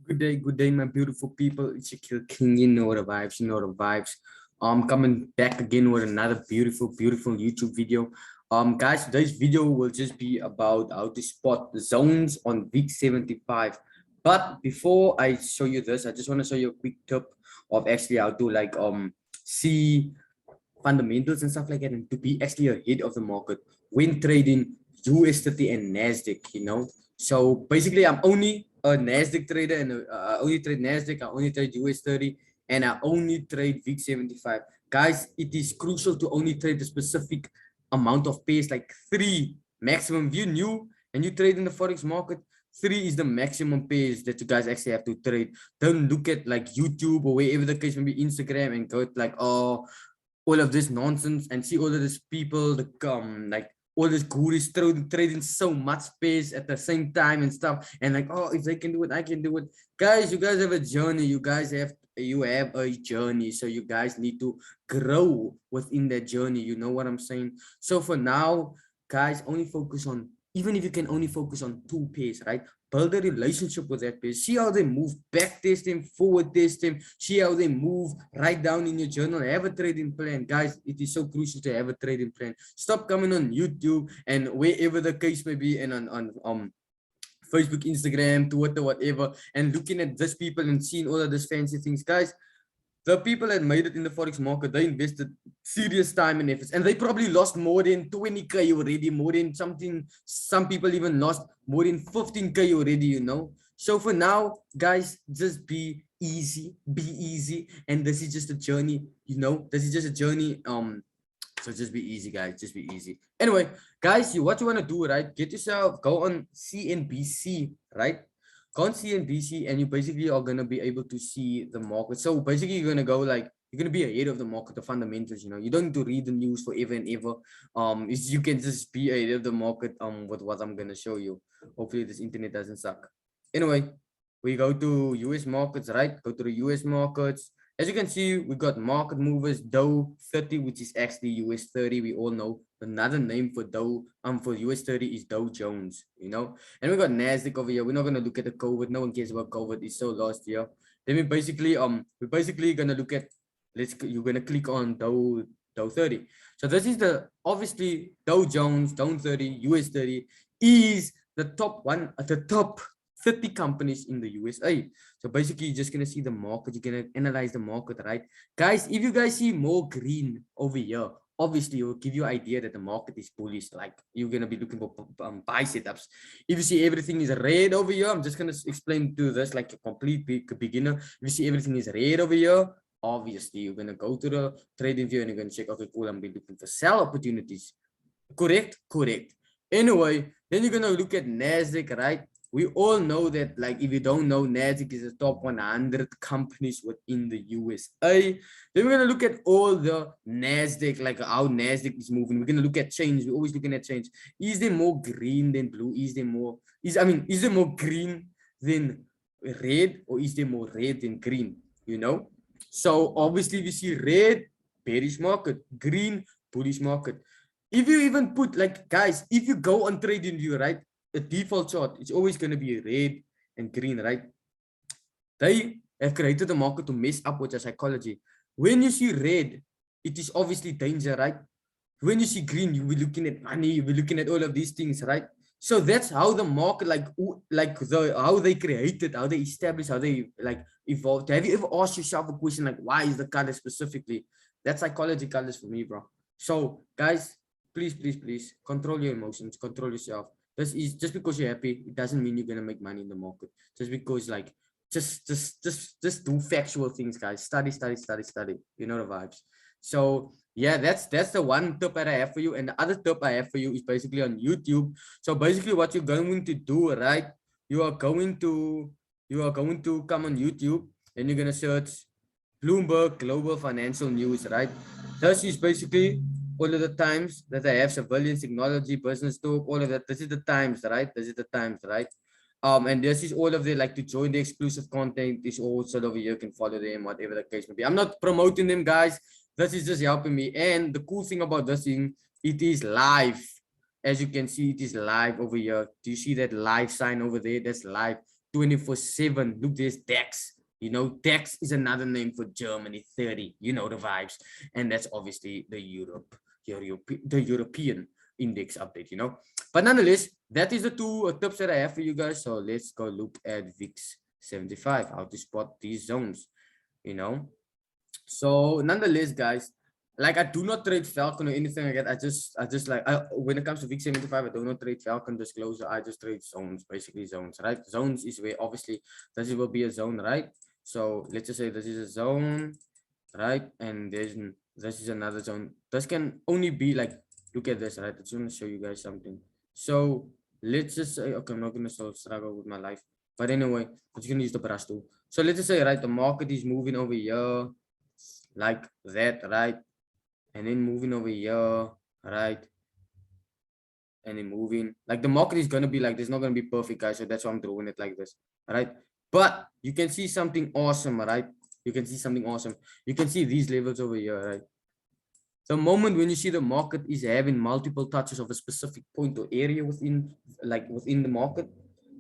Good day, my beautiful people. It's Shakil King. You know the vibes, you know the vibes. Coming back again with another beautiful YouTube video. Guys, today's video will just be about how to spot the zones on week 75. But before I show you this, I just want to show you a quick tip of actually how to see fundamentals and stuff like that, and to be actually ahead of the market when trading US 30 and NASDAQ, So basically, I'm only a NASDAQ trader, and I only trade NASDAQ, I only trade US 30, and I only trade VIX 75. Guys, it is crucial to only trade a specific amount of pairs, like three maximum. If you new and you trade in the Forex market, three is the maximum pairs that you guys actually have to trade. Don't look at like YouTube or wherever the case may be, Instagram, and go like, oh, all of this nonsense and see all of these people that come like all these gurus trading so much space at the same time and stuff, and like, oh, if they can do it, I can do it. Guys, you guys have a journey, you have a journey, so you guys need to grow within that journey, you know what I'm saying? So for now, guys, only focus on, even if you can only focus on two pairs, right? Build a relationship with that page. See how they move, back test them, forward test them, see how they move, write down in your journal, have a trading plan. Guys, it is so crucial to have a trading plan. Stop coming on YouTube and wherever the case may be, and on Facebook, Instagram, Twitter, whatever, and looking at these people and seeing all of these fancy things. Guys, the people that made it in the Forex market, they invested serious time and efforts, and they probably lost more than 20K already, more than something. Some people even lost more than 15K already, So for now, guys, just be easy. And this is just a journey, this is just a journey. So just be easy, guys, just be easy. Anyway, guys, what you want to do, right? Go on CNBC, right? Go on CNBC, and you basically are going to be able to see the market. So basically you're going to go like, you're going to be ahead of the market, the fundamentals, you don't need to read the news forever and ever. You can just be ahead of the market with what I'm going to show you. Hopefully this internet doesn't suck. Anyway, we go to US markets, right? Go to the US markets. As you can see, we got market movers, Dow 30, which is actually US 30. We all know another name for Dow, for US 30 is Dow Jones, And we got NASDAQ over here. We're not gonna look at the COVID. No one cares about COVID. It's so lost here. Then we're basically gonna look at, you're gonna click on Dow 30. So this is obviously Dow Jones, Dow 30, US 30 is the top one at the top 30 companies in the USA. So basically, you're just going to see the market. You're going to analyze the market, right? Guys, if you guys see more green over here, obviously, it will give you an idea that the market is bullish. Like, you're going to be looking for buy setups. If you see everything is red over here, I'm just going to explain to this like a complete beginner. If you see everything is red over here, obviously, you're going to go to the trading view and you're going to check, okay, cool, I'm looking for sell opportunities. Correct? Correct. Anyway, then you're going to look at NASDAQ, right? We all know that, like, if you don't know, NASDAQ is the top 100 companies within the USA. Then we're going to look at all the NASDAQ, like how NASDAQ is moving. We're going to look at change. We're always looking at change. Is there more green than blue? Is there more green than red, or is there more red than green? So obviously we see red, bearish market, green, bullish market. If you even put, like, guys, if you go on TradingView, right, the default chart, it's always going to be red and green, right? They have created the market to mess up with your psychology. When you see red, it is obviously danger, right? When you see green, you'll be looking at money, you'll be looking at all of these things, right? So that's how the market, how they created, how they established, how they evolved. Have you ever asked yourself a question like, why is the color specifically? That's psychology colors for me, bro. So guys, please control your emotions, control yourself. This is just because you're happy, it doesn't mean you're gonna make money in the market. Just because, like, just do factual things, guys. Study. You know the vibes. So yeah, that's the one tip that I have for you. And the other tip I have for you is basically on YouTube. So basically what you're going to do, right? You are going to come on YouTube and you're gonna search Bloomberg Global Financial News, right? This is basically all of the times that I have surveillance, technology, business talk, all of that. This is the times, right? And this is all of the, like, to join the exclusive content is also over here. You can follow them, whatever the case may be. I'm not promoting them, guys. This is just helping me. And the cool thing about this thing, it is live. As you can see, it is live over here. Do you see that live sign over there? That's live. 24/7. Look, there's DAX. You know, DAX is another name for Germany 30. You know the vibes. And that's obviously the European index update, you know. But nonetheless, that is the two tips that I have for you guys. So let's go look at VIX 75, how to spot these zones, you know. So nonetheless, guys, like I do not trade Falcon or anything like that. I just like when it comes to VIX 75, I do not trade Falcon disclosure. I just trade zones, basically zones, right? Zones is where obviously this will be a zone, right? So let's just say this is a zone, right? And this is another zone. This can only be like, look at this, right? I just want to show you guys something. So let's just say, okay, I'm not gonna struggle with my life, but anyway, I'm just gonna use the brush tool. So let's just say, right, the market is moving over here like that, right? And then moving over here, right? And then moving, like the market is gonna be like this, not gonna be perfect, guys. So that's why I'm drawing it like this, right? But you can see something awesome, right? You can see something awesome. You can see these levels over here, right? The moment when you see the market is having multiple touches of a specific point or area within, like within the market,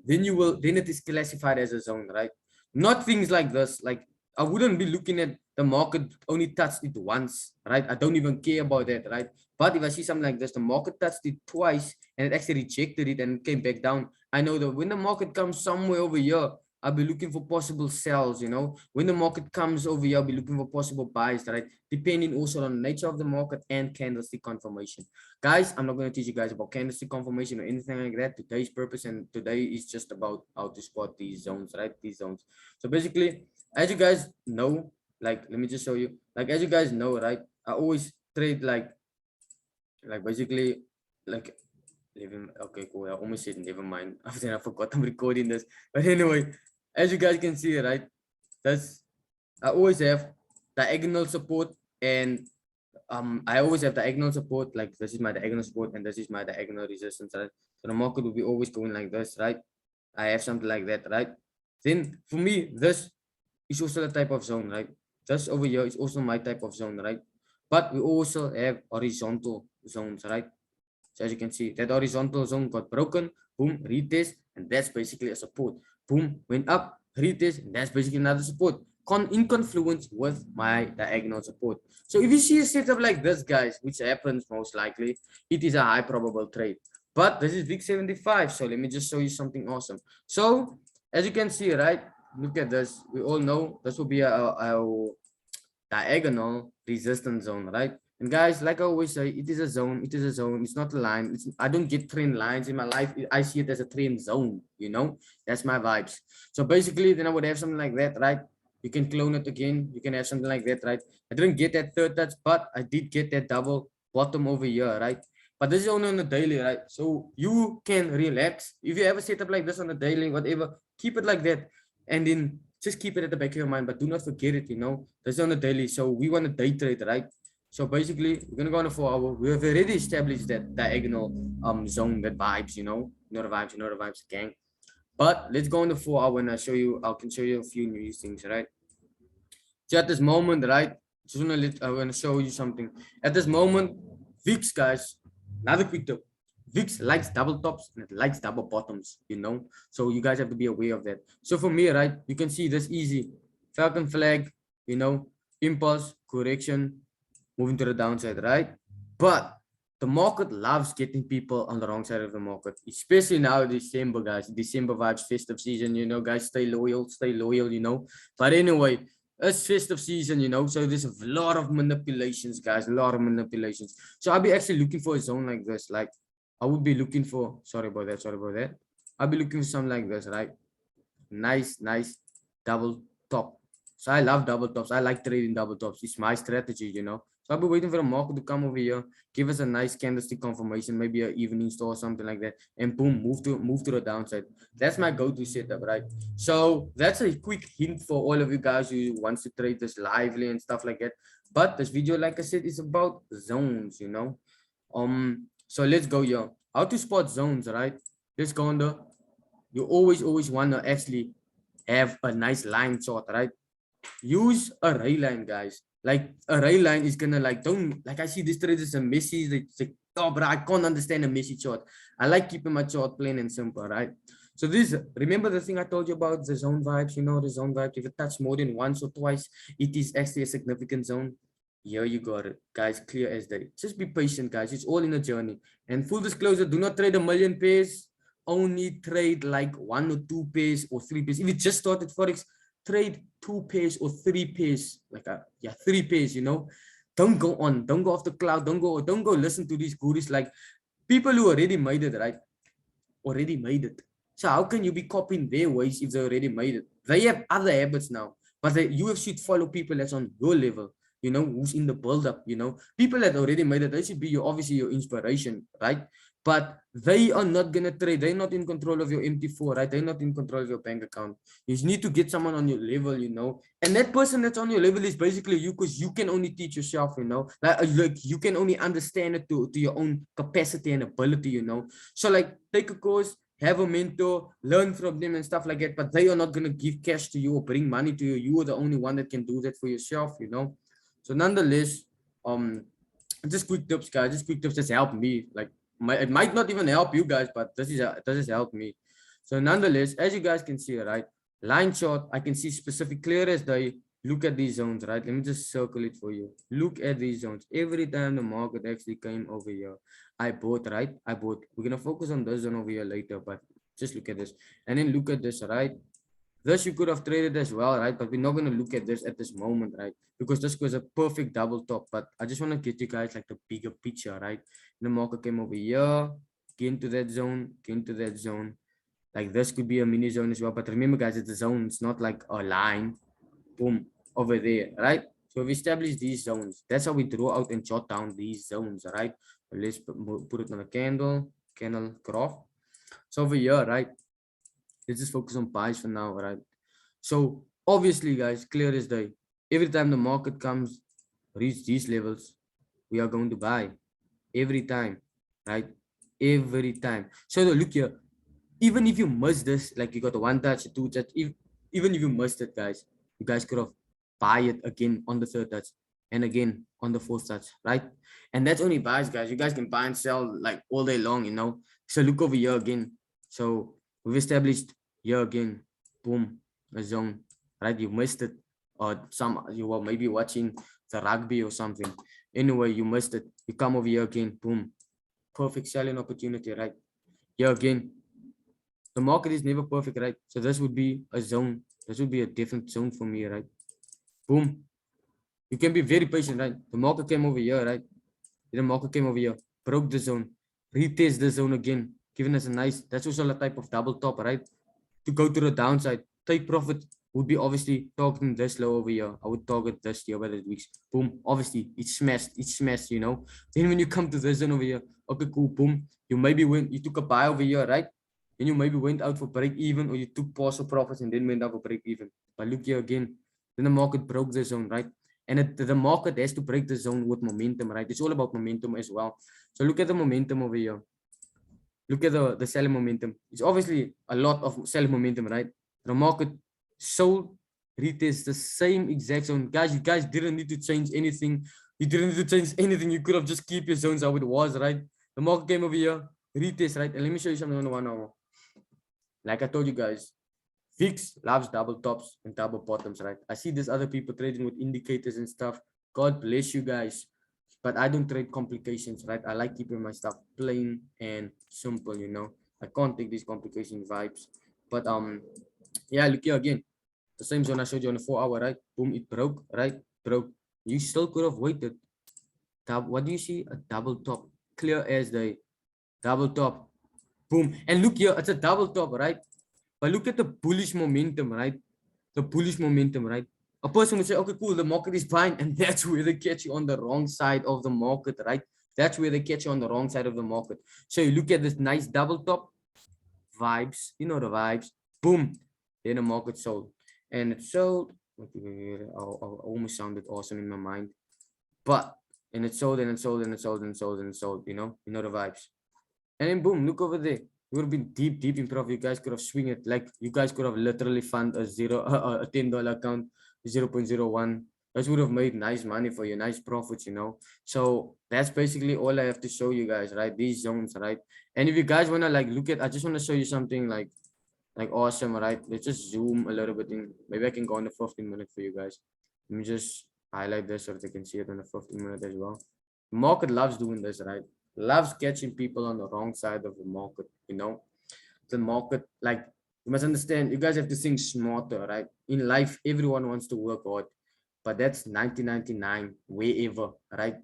then it is classified as a zone, right? Not things like this. Like I wouldn't be looking at the market only touched it once, right? I don't even care about that, right? But if I see something like this, the market touched it twice and it actually rejected it and it came back down. I know that when the market comes somewhere over here, I'll be looking for possible sells, you know. When the market comes over here, I'll be looking for possible buys, right? Depending also on the nature of the market and candlestick confirmation. Guys, I'm not going to teach you guys about candlestick confirmation or anything like that. Today's purpose and today is just about how to spot these zones, right? These zones. So basically, as you guys know, like, let me just show you. Like, as you guys know, right? I always trade like basically, like, okay, cool. I almost said never mind. I forgot I'm recording this. But anyway, as you guys can see, right? I always have diagonal support and I always have diagonal support. Like this is my diagonal support and this is my diagonal resistance, right? So the market will be always going like this, right? I have something like that, right? Then for me, this is also the type of zone, right? Just over here is also my type of zone, right? But we also have horizontal zones, right? So as you can see, that horizontal zone got broken, boom, retest, and that's basically a support. Boom, went up, retest, and that's basically another support. In confluence with my diagonal support. So if you see a setup like this, guys, which happens most likely, it is a high probable trade. But this is VIX 75, so let me just show you something awesome. So as you can see, right, look at this. We all know this will be a diagonal resistance zone, right? And guys, like I always say, it is a zone. It is a zone. It's not a line. I don't get trend lines in my life. I see it as a trend zone, you know? That's my vibes. So basically, then I would have something like that, right? You can clone it again. You can have something like that, right? I didn't get that third touch, but I did get that double bottom over here, right? But this is only on the daily, right? So you can relax. If you ever set up like this on the daily, whatever, keep it like that. And then just keep it at the back of your mind, but do not forget it, you know. This is on the daily. So we want to day trade, right? So basically, we're gonna go on a 4 hour. We have already established that diagonal zone, that vibes, you know the vibes, the vibes, gang. But let's go on the 4 hour and I can show you a few new things, right? So at this moment, right? I wanna show you something. At this moment, VIX, guys, another quick tip. VIX likes double tops and it likes double bottoms, you know. So you guys have to be aware of that. So for me, right, you can see this easy. Falcon flag, you know, impulse, correction, moving to the downside, right? But the market loves getting people on the wrong side of the market, especially now December, guys. December vibes, festive season, you know, guys, stay loyal, you know. But anyway, it's festive season, you know, so there's a lot of manipulations, guys, a lot of manipulations. So I'll be actually looking for a zone like this. Like I would be looking for, sorry about that. I'll be looking for something like this, right? Nice double top. So I love double tops. I like trading double tops. It's my strategy, you know. So I'll be waiting for the market to come over here, give us a nice candlestick confirmation, maybe an evening store or something like that, and boom, move to the downside. That's my go-to setup, right? So that's a quick hint for all of you guys who wants to trade this lively and stuff like that. But this video, like I said, is about zones, you know. So let's go here. How to spot zones, right? Let's go on the. You always want to actually have a nice line chart, right? Use a ray line, guys. Like a ray line is gonna like, don't like, I see this trade is a messy, like, oh, but I can't understand a messy chart. I like keeping my chart plain and simple, right? So this, remember the thing I told you about the zone vibes, you know, the zone vibes, if it touch more than once or twice, it is actually a significant zone. Here you got it, guys, clear as day. Just be patient, guys. It's all in a journey. And full disclosure, do not trade a million pairs. Only trade like 1 or 2 pairs or 3 pairs. If you just started Forex, trade 2 pairs or 3 pairs. Like yeah, 3 pairs, you know. Don't go off the cloud, don't go listen to these gurus, like people who already made it, right? Already made it. So how can you be copying their ways if they already made it? They have other habits now, but you should follow people that's on your level, you know, who's in the build-up, you know, people that already made it. They should be your, obviously your inspiration, right? But they are not gonna trade. They're not in control of your MT4, right? They're not in control of your bank account. You need to get someone on your level, you know. And that person that's on your level is basically you, because you can only teach yourself, you know. Like you can only understand it to your own capacity and ability, you know. So like take a course, have a mentor, learn from them and stuff like that. But they are not gonna give cash to you or bring money to you. You are the only one that can do that for yourself, you know. So nonetheless, just quick tips, guys. Just quick tips just help me. Like it might not even help you guys, but this is help me. So nonetheless, as you guys can see, right, line chart, I can see specific clear as day. Look at these zones, right? Let me just circle it for you. Look at these zones. Every time the market actually came over here, I bought, right? I bought. We're gonna focus on this zone over here later, but just look at this. And then look at this, right? This you could have traded as well, right? But we're not going to look at this at this moment, right? Because this was a perfect double top. But I just want to get you guys like the bigger picture, right? The market came over here, get into that zone, get into that zone. Like this could be a mini zone as well. But remember, guys, it's a zone. It's not like a line. Boom, over there, right? So we establish these zones. That's how we draw out and jot down these zones, right? Let's put it on a candle graph. So over here, right? Let's just focus on buys for now, right? So obviously, guys, clear as day. Every time the market comes, reach these levels, we are going to buy. Every time, right? Every time. So look here, even if you miss this, like you got a 1 touch, a 2 touch, even if you missed it, guys, you guys could have buy it again on the 3rd touch and again on the 4th touch, right? And that's only buys, guys. You guys can buy and sell like all day long, you know. So look over here again. So we've established here again, boom, a zone, right? You missed it, or you were maybe watching the rugby or something. Anyway, you missed it. You come over here again, boom, perfect selling opportunity, right? Here again, the market is never perfect, right? So this would be a zone. This would be a different zone for me, right? Boom. You can be very patient, right? The market came over here, right? The market came over here, broke the zone, retest the zone again, giving us a nice, that's also a type of double top, right? To go to the downside, take profit would be obviously targeting this low over here. I would target this here by the weeks. Boom. Obviously, it's smashed, you know. Then when you come to this zone over here, okay, cool, boom. You maybe went, you took a buy over here, right? And you maybe went out for break even, or you took partial profits and then went out for break even. But look here again, then the market broke the zone, right? And the market has to break the zone with momentum, right? It's all about momentum as well. So look at the momentum over here. Look at the selling momentum. It's obviously a lot of selling momentum, right? The market sold, retest the same exact zone. Guys, you guys didn't need to change anything. You didn't need to change anything. You could have just keep your zones how it was, right? The market came over here, retest, right? And let me show you something on the 1 hour. Like I told you guys, VIX loves double tops and double bottoms, right? I see there's other people trading with indicators and stuff. God bless you guys. But I don't trade complications, right? I like keeping my stuff plain and simple, you know. I can't take these complication vibes. But yeah, look here again. The same zone I showed you on the 4 hour, right? Boom, it broke, right? Broke. You still could have waited. What do you see? A double top. Clear as day. Double top. Boom. And look here, it's a double top, right? But look at the bullish momentum, right? The bullish momentum, right? A person would say, okay, cool, the market is fine. And that's where they catch you on the wrong side of the market, right? That's where they catch you on the wrong side of the market. So you look at this nice double top vibes, you know the vibes. Boom. Then the market sold. And it sold. I almost sounded awesome in my mind. But and it sold and it sold and it sold and it sold and it sold, you know the vibes. And then boom, look over there. You would have been deep in profit. You guys could have swing it. Like you guys could have literally fund a a $10 account, 0.01. That would have made nice money for you, nice profits, you know. So that's basically all I have to show you guys, right? These zones, right? And if you guys wanna like look at, I just want to show you something like Like awesome, right? Let's just zoom a little bit in. Maybe I can go on the 15 minute for you guys. Let me just highlight this so that they can see it on the 15 minute as well. The market loves doing this, right? Loves catching people on the wrong side of the market, you know. The market, like, you must understand, you guys have to think smarter, right? In life, everyone wants to work hard, but that's 1999 wherever, right?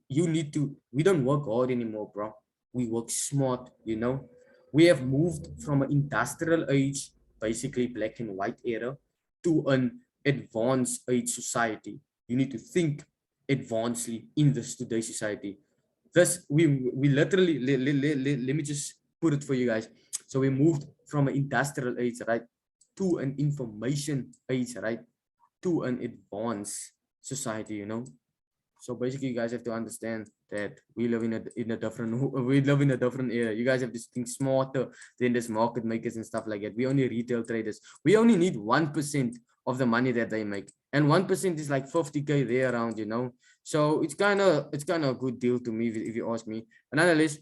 You need to, we don't work hard anymore, bro. We work smart, you know. We have moved from an industrial age, basically black and white era, to an advanced age society. You need to think advancedly in this today's society. This we literally let me just put it for you guys. So we moved from an industrial age, right, to an information age, right, to an advanced society, you know. So basically, you guys have to understand that we live in a different we live in a different era. You guys have to think smarter than this market makers and stuff like that. We only retail traders. We only need 1% of the money that they make, and 1% is like 50K there around, you know. So it's kind of a good deal to me if you ask me. And nonetheless,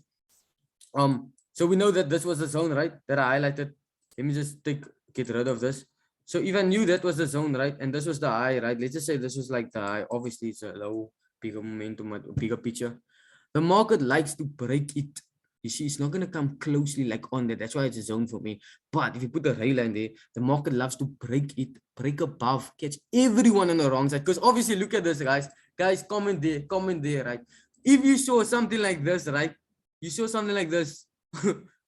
so we know that this was the zone, right, that I highlighted. Let me just get rid of this. So if I knew that was the zone, right, and this was the high, right, let's just say this was like the high. Obviously, it's a low, bigger momentum, a bigger picture. The market likes to break it. You see, it's not going to come closely like on there. That's why it's a zone for me. But if you put the rail line there, the market loves to break it, break above, catch everyone on the wrong side. Because obviously, look at this, guys. Guys, comment there, right? If you saw something like this, right? You saw something like this,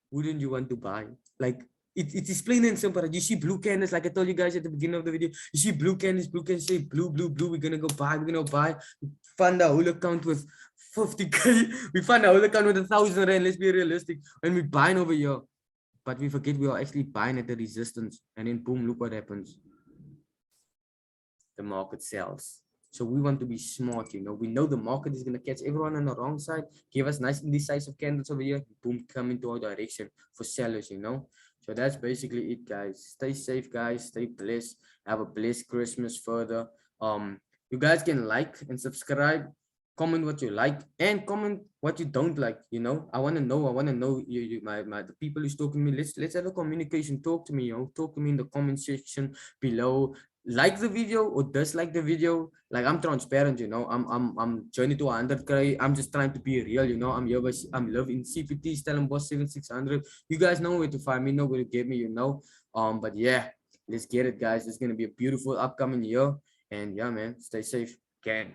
wouldn't you want to buy? Like, it is plain and simple. Right? You see blue candles, like I told you guys at the beginning of the video. You see blue candles, say blue, blue, blue. We're gonna go buy. We're gonna buy. Fund our whole account with 50K. We fund our whole account with 1,000 rand. Let's be realistic. And we buying over here, but we forget we are actually buying at the resistance. And then boom, look what happens. The market sells. So we want to be smart, you know. We know the market is going to catch everyone on the wrong side, give us nice indecisive candles over here, boom, come into our direction for sellers, you know. So that's basically it, guys. Stay safe, guys. Stay blessed. Have a blessed Christmas further. You guys can like and subscribe, comment what you like, and comment what you don't like. You know, I want to know. I want to know my the people who's talking to me. Let's have a communication. Talk to me, you know. Talk to me in the comment section below. Like the video or dislike the video. Like, I'm transparent, you know. I'm journey to 100K. I'm just trying to be real, you know. I'm here by, I'm loving CPT, Stellenbosch 7600. You guys know where to find me, know where to get me, you know. But yeah, let's get it, guys. It's gonna be a beautiful upcoming year. And yeah, man, stay safe. Gang.